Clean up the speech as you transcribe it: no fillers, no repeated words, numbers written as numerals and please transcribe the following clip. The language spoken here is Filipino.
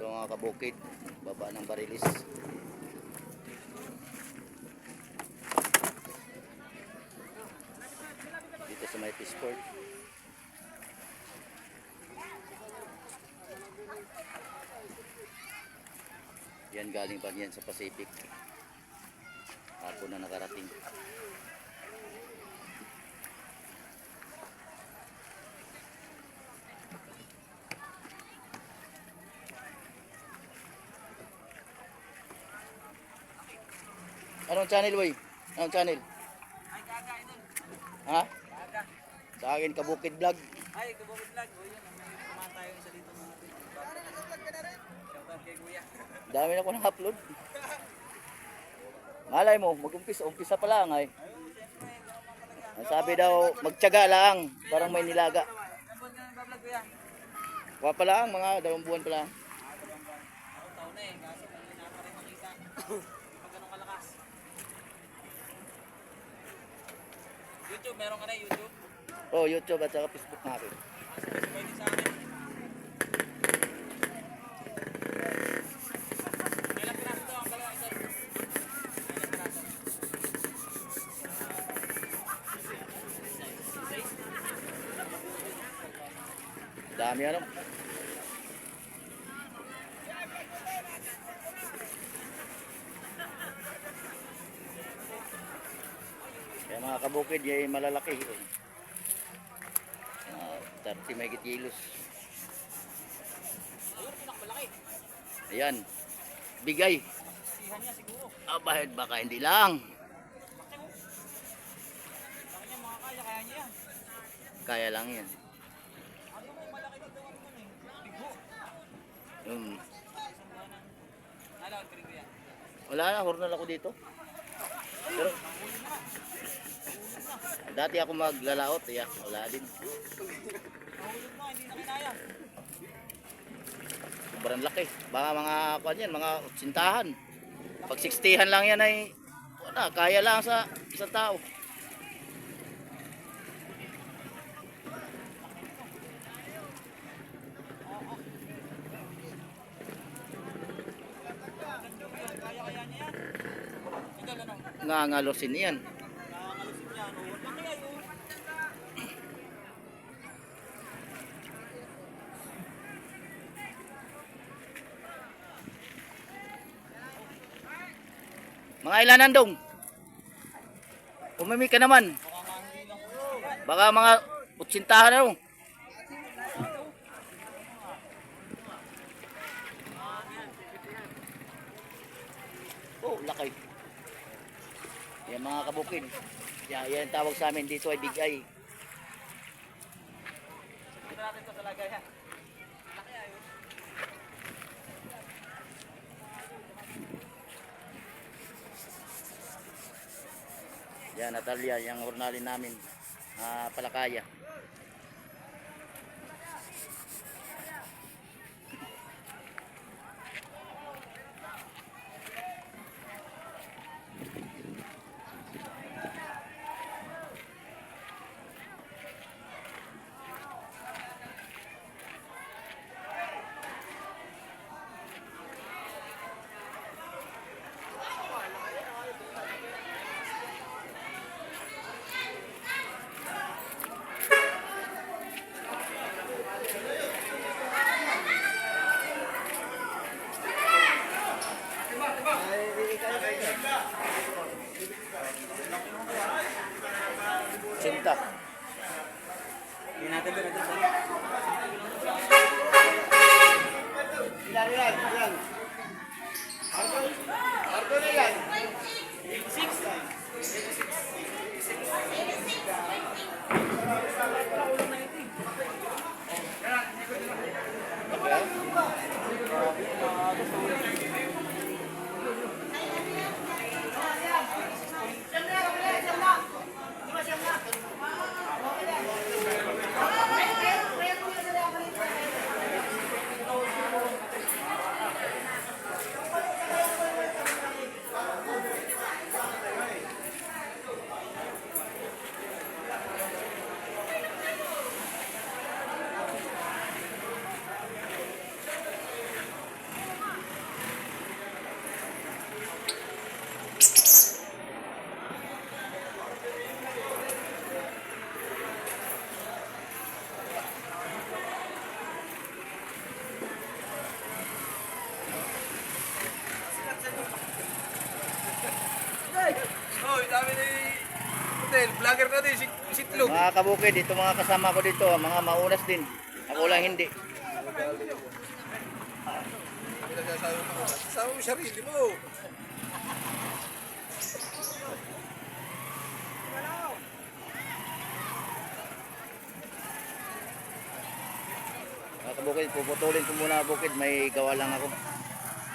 Ito mga kabukid, baba ng Barilis. Dito sa may Peaceport. Yan galing pa yan sa Pacific. Hapon na nakarating. Anong channel, boy? Anong channel? Ay, kaga idol. Ha? Kaga. Sa akin, Kabukid Vlog. Ay, Kabukid Vlog. O yun, may kumahan tayo isa dito mga shoutout kay Kuya. Dami na ko nang upload. Malay mo, umpisa pa lang ay. Ang sabi daw, magtiyaga lang, parang may nilaga. Ilang buwan ka nang bablog, Kuya? Wala pa lang, mga 2 buwan pa lang. Ako taon na eh, kaso hindi na pa rin makita. Pag ganun kalakas. YouTube, meron ka na YouTube? Oh, YouTube at saka Facebook natin. Pwede sa akin. Ilang piraso to ang dalawa idol? Ilang piraso? Dami ano. Kaya mga kabukid, yung malalaki. 30 may kilos. Ayun, pinakamalaki. Ayan. Bigay. Sihan niya siguro. Baka hindi lang. Laki niya, mga kaya niya yan. Kaya lang yan. Ano mo, malaki dito ano man eh. Bigbo. Nalawad ka rin Kuya. Wala na, hornal ako dito. Pero dati ako maglalaot, wala din. Nahulog mo, hindi na kinaya. Sobrang laki. Baka mga mga 80-han. Pag 60-han lang yan ay wala, kaya lang sa isang tao. Kaya niya yan. Idol, ano? Ngangalosin yan. Nakakalusot niya, ano? Laki ay, oh. Mga ilan nandong? Umimi ka naman. Baka nga hindi lang. Baka mga 80-han na. Oh, laki. Yan mga kabukid. Yan tawag sa amin dito ay bigay. Dito natin ito sa lagay, ha? Laki ay, oh. Yan, Natalia, yung hornalin namin. Palakaya. din. Vlogger ka din, sitlog. Mga kabukid, dito mga kasama ko dito, mga maunas din. Ako lang hindi. Sasawa mo sarili mo. Mga kabukid, puputulin ko muna bukid, may gawa lang ako.